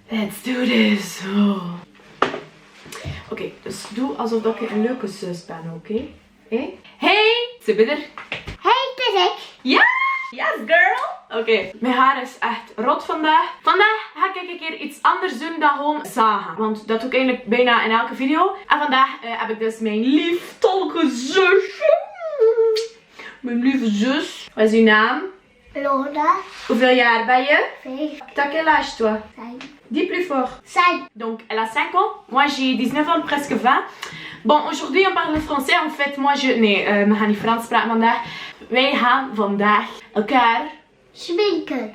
Let's do this. Oh. Oké, dus doe alsof dat ik een leuke zus ben, oké? Hey, ze ben er. Hey, het is ik. Ja! Yes, girl! Oké, mijn haar is echt rot vandaag. Vandaag ga ik een keer iets anders doen dan gewoon zagen. Want dat doe ik eigenlijk bijna in elke video. En vandaag heb ik dus mijn lieftallige zusje. Mijn lieve zus. Wat is uw naam? Lola. Hoeveel jaar ben je? 5. T'as quel âge toi? 5. Dis plus fort. 5. Donc, elle a 5 ans. Moi, j'ai 19 ans, presque 20. Bon, aujourd'hui, on parle français. En fait, moi, Nee, we gaan niet Frans praten vandaag. Wij gaan vandaag elkaar... Schminken.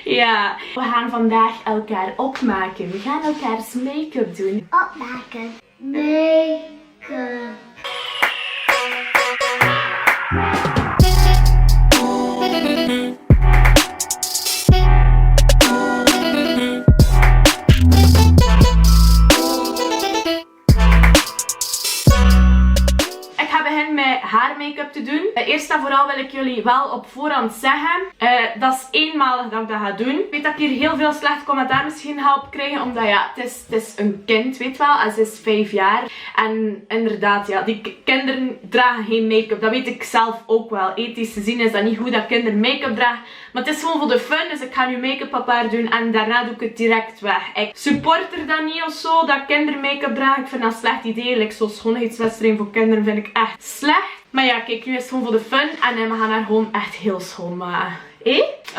Ja, we gaan vandaag elkaar opmaken. We gaan elkaars make-up doen. Opmaken. Make-up. Haar make-up te doen. Eerst en vooral wil ik jullie wel op voorhand zeggen. Dat is eenmalig dat ik dat ga doen. Ik weet dat ik hier heel veel slecht commentaar misschien ga op krijgen. Omdat ja, het is een kind, weet wel. En ze is 5 jaar. En inderdaad, ja, die kinderen dragen geen make-up. Dat weet ik zelf ook wel. Ethisch gezien is dat niet goed dat kinderen make-up dragen. Maar het is gewoon voor de fun. Dus ik ga nu make-up op haar doen. En daarna doe ik het direct weg. Ik support er dan niet of zo dat kinderen make-up dragen. Ik vind dat een slecht idee. Like zo'n schoonheidswedstrijd voor kinderen vind ik echt slecht. Maar ja, kijk, nu is het gewoon voor de fun. En we gaan haar gewoon echt heel schoon maken.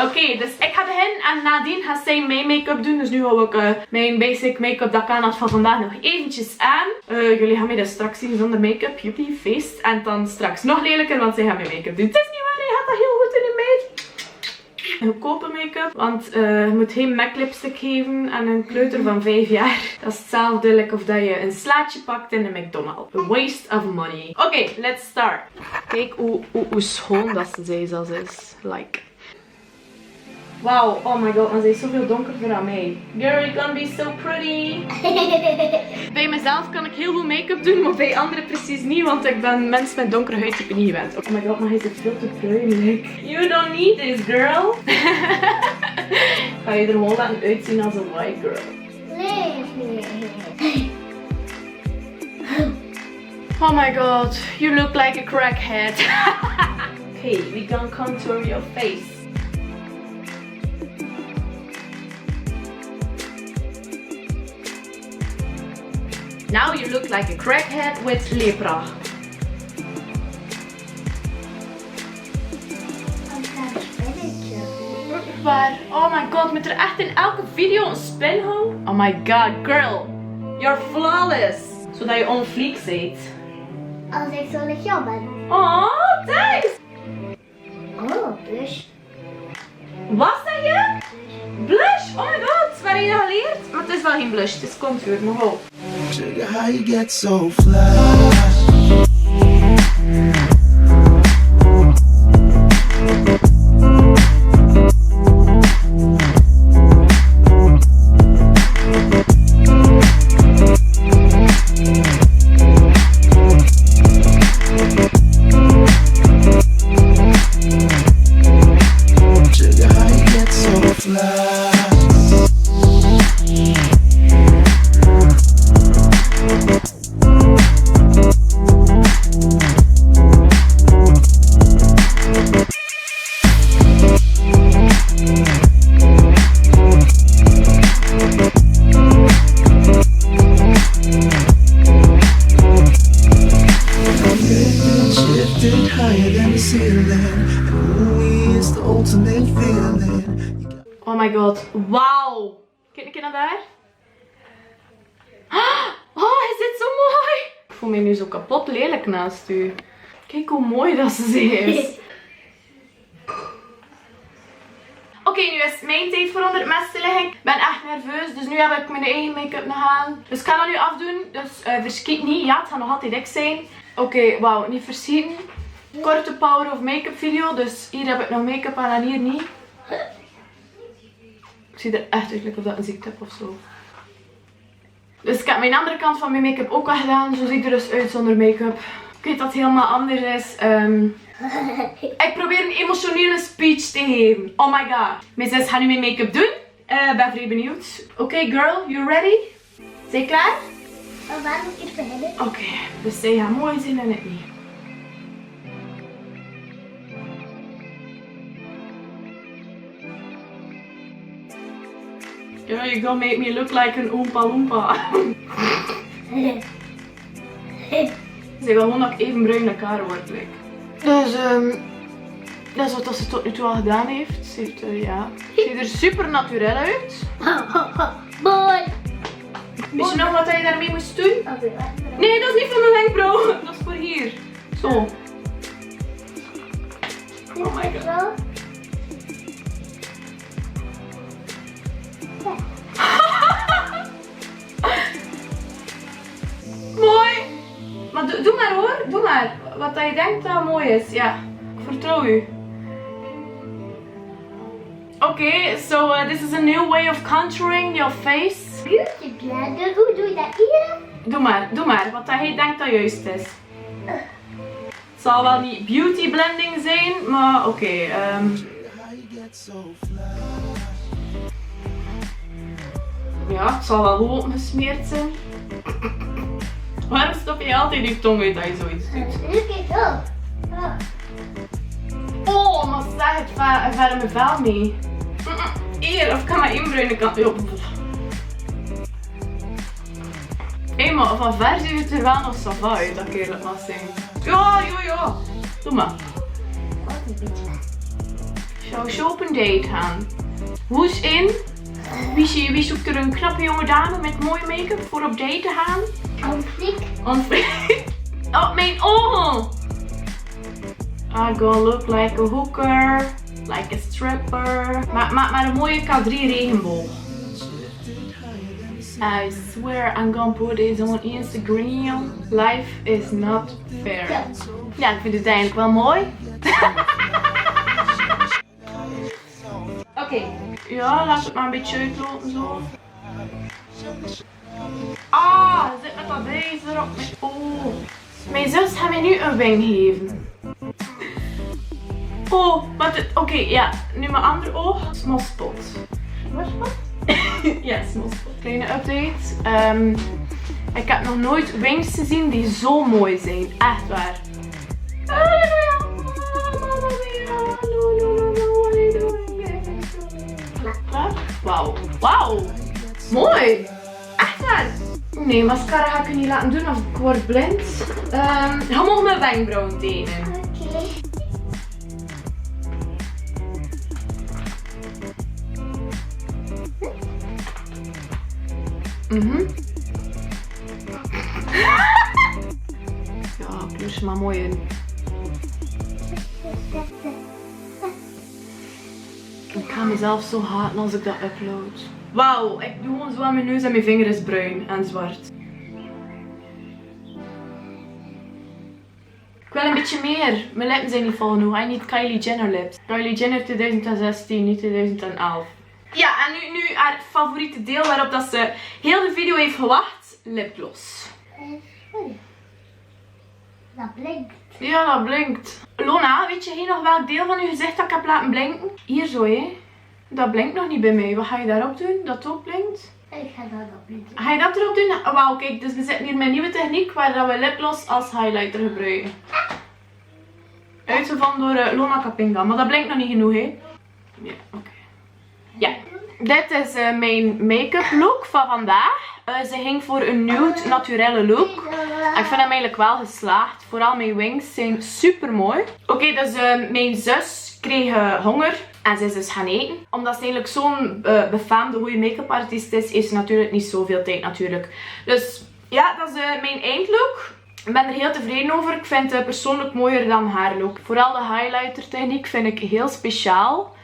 Oké, dus ik ga beginnen. En nadien gaat zij mijn make-up doen. Dus nu hou ik mijn basic make-up dat ik aan had van vandaag nog eventjes aan. Jullie gaan mij dus straks zien zonder make-up. Joepie, feest. En dan straks nog lelijker, want zij gaat mijn make-up doen. Het is niet waar, hij gaat dat heel goed in, meid. Goedkope make-up, want je moet geen MAC lipstick geven aan een kleuter van 5 jaar. Dat is hetzelfde like of dat je een slaatje pakt in de McDonald's. A waste of money. Oké, let's start. Kijk hoe schoon dat ze zelfs is. Like. Wauw, oh my god, maar zij is zoveel donkerder dan mij. Girl, you're gonna be so pretty. Bij mezelf kan ik heel goed make-up doen, maar bij anderen precies niet, want ik ben mensen met donkere huidtype niet gewend. Oh my god, maar hij zit veel te bruin. You don't need this, girl. Ga je er gewoon laten uitzien als een white girl. Oh my god, you look like a crackhead. Okay, we gonna contour your face. Now you look like a crackhead with lepra. Waar? Oh my god, moet er echt in elke video een spin houden? Oh my god, girl. You're flawless. Zodat je on fleek zit. Als ik zo lichtjes ben. Oh, thanks. Oh, blush. Was dat je? Blush? Oh my god, waar heb je dat geleerd? Maar het is wel geen blush, het is contour, maar ho. Sugar, how you get so fly? Oh my god, wauw. Kijk een keer naar daar. Oh, hij zit zo mooi. Ik voel me nu zo kapot lelijk naast u. Kijk hoe mooi dat ze is. Oké, nu is mijn tijd voor onder het mes te liggen. Ik ben echt nerveus, dus nu heb ik mijn eigen make-up nog aan. Dus ik ga dat nu afdoen, dus verschiet niet. Ja, het gaat nog altijd dik zijn. Oké, wauw, niet verschieten. Korte power of make-up video, dus hier heb ik nog make-up aan en hier niet. Ik zie er echt uit of dat een ziekte heb of zo. Dus ik heb mijn andere kant van mijn make-up ook al gedaan. Zo ziet het er dus uit zonder make-up. Ik weet dat het helemaal anders is. Ik probeer een emotionele speech te geven. Oh my god. Mijn zus gaat nu mijn make-up doen. Ben vrij benieuwd. Oké, girl, you ready? Zijn je klaar? Waar moet ik beginnen? Oké, dus zij gaat mooi zijn en ik niet. Yeah, you're gonna make me look like an Oompa Loompa. Ze wil gewoon dat ik even bruin naar elkaar word. Like. Dus, dat is wat ze tot nu toe al gedaan heeft. Ze heeft, ja. Ziet er super naturel uit. Mooi. Weet je nog wat je daarmee moest doen? Oké, Nee, dat is niet voor mijn wenkbrauw. Dat is voor hier. Zo. Oh my god. Mooi. Maar doe maar hoor. Doe maar. Wat je denkt dat mooi is. Ja. Ik vertrouw u. Oké, so this is a new way of contouring your face. Beauty blender, hoe doe je dat hier? Doe maar. Wat hij denkt dat juist is. Het zal wel niet beauty blending zijn, maar oké. How you get so fly. Ja, het zal wel goed gesmeerd zijn. Waarom stop je altijd je tong uit als je zoiets doet? Kijk op. Oh, maar zeg het ver mijn vel mee. Hier, of kan maar inbruinen kant op. Hé, maar van ver ziet het er wel nog zo uit, dat ik eerlijk mag zijn. Ja. Doe maar. Zou op een date gaan? Hoes in? Wie zoekt er een knappe jonge dame met mooie make-up voor op date te gaan? Conflict. Oh, mijn ogen! I gonna look like a hooker, like a stripper. Maar een mooie K3 regenboog. I swear I'm gonna put this on Instagram. Life is not fair. Ja, ik vind het eigenlijk wel mooi. Oké. Ja, laat het maar een beetje uitlopen zo. Ah, zit met dat deze op mijn oog. Mijn zus gaat mij nu een wing geven. Oh, wat oké, ja. Nu mijn andere oog. Small spot. Ja, small spot. Kleine update. Ik heb nog nooit wings gezien die zo mooi zijn. Echt waar. Wauw. Mooi. Echt waar. Nee, mascara ga ik je niet laten doen of ik word blind. Je mag mijn wenkbrauwen tekenen. Oké. Ja, kleur ze maar mooi in. Ik ga mezelf zo haten als ik dat upload. Wauw, ik doe gewoon zo aan mijn neus en mijn vinger is bruin en zwart. Ik wil een beetje meer. Mijn lippen zijn niet vol genoeg. I need Kylie Jenner lips. Kylie Jenner 2016, niet 2011. Ja, en nu haar favoriete deel waarop dat ze heel de video heeft gewacht. Lipgloss. Dat blinkt. Ja, dat blinkt. Lona, weet je nog welk deel van je gezicht dat ik heb laten blinken? Hier zo, hè. Dat blinkt nog niet bij mij. Wat ga je daarop doen? Dat ook blinkt? Ik ga dat op doen. Ga je dat erop doen? Wauw, kijk. Dus we zitten hier met een nieuwe techniek waar dat we lipgloss als highlighter gebruiken. Uitgevonden door Lona Kapinga. Maar dat blinkt nog niet genoeg, hè. Ja, oké. Ja. Dit is mijn make-up look van vandaag. Ze ging voor een nude, naturelle look. En ik vind hem eigenlijk wel geslaagd. Vooral mijn wings zijn super mooi. Oké, dus mijn zus kreeg honger. En ze is dus gaan eten. Omdat ze eigenlijk zo'n befaamde goede make-up artiest is, heeft ze natuurlijk niet zoveel tijd natuurlijk. Dus ja, dat is mijn eindlook. Ik ben er heel tevreden over. Ik vind het persoonlijk mooier dan haar look. Vooral de highlighter techniek vind ik heel speciaal.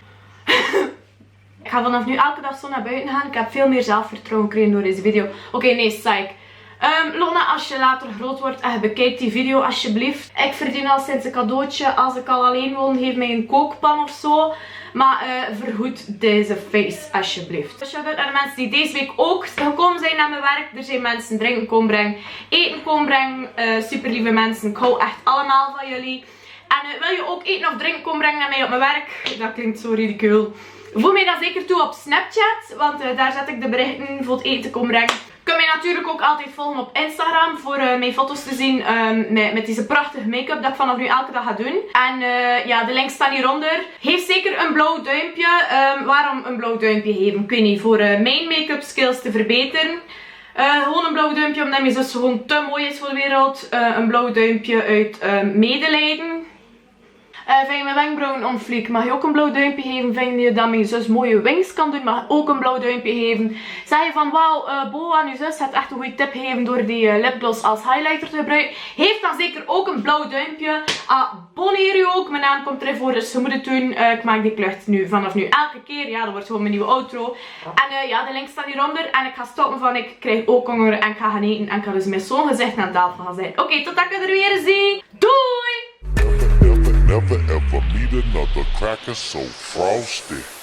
Ik ga vanaf nu elke dag zo naar buiten gaan. Ik heb veel meer zelfvertrouwen gekregen door deze video. Oké, nee, psych. Lona, als je later groot wordt en je bekijkt die video alsjeblieft. Ik verdien al sinds een cadeautje. Als ik al alleen woon, geef mij een kookpan of zo. Maar vergoed deze face alsjeblieft. Shout-out aan de mensen die deze week ook gekomen zijn naar mijn werk. Er zijn mensen drinken komen brengen, eten komen brengen. Super lieve mensen. Ik hou echt allemaal van jullie. En wil je ook eten of drinken komen brengen naar mij op mijn werk? Dat klinkt zo ridicule. Voeg mij dan zeker toe op Snapchat, want daar zet ik de berichten voor het eten te komen brengen. Je kunt mij natuurlijk ook altijd volgen op Instagram voor mijn foto's te zien met deze prachtige make-up dat ik vanaf nu elke dag ga doen. En ja, de links staan hieronder. Geef zeker een blauw duimpje. Waarom een blauw duimpje geven? Ik weet niet, voor mijn make-up skills te verbeteren. Gewoon een blauw duimpje omdat mijn zus gewoon te mooi is voor de wereld. Een blauw duimpje uit medelijden. Vind je mijn wenkbrauwen onfliek? Mag je ook een blauw duimpje geven? Vind je dat mijn zus mooie wings kan doen? Mag je ook een blauw duimpje geven? Zeg je van wauw, Bo aan je zus heeft echt een goede tip gegeven door die lipgloss als highlighter te gebruiken. Geef dan zeker ook een blauw duimpje. Abonneer je ook. Mijn naam komt erin voor, dus je moet het doen. Ik maak die klucht nu vanaf nu elke keer. Ja, dat wordt gewoon mijn nieuwe outro. En ja, de link staat hieronder. En ik ga stoppen van ik krijg ook honger en ik ga gaan eten. En ik ga dus met zo'n gezicht aan tafel gaan zijn. Oké, tot ik er weer zie. Doei! Never ever meet another cracker so frosty.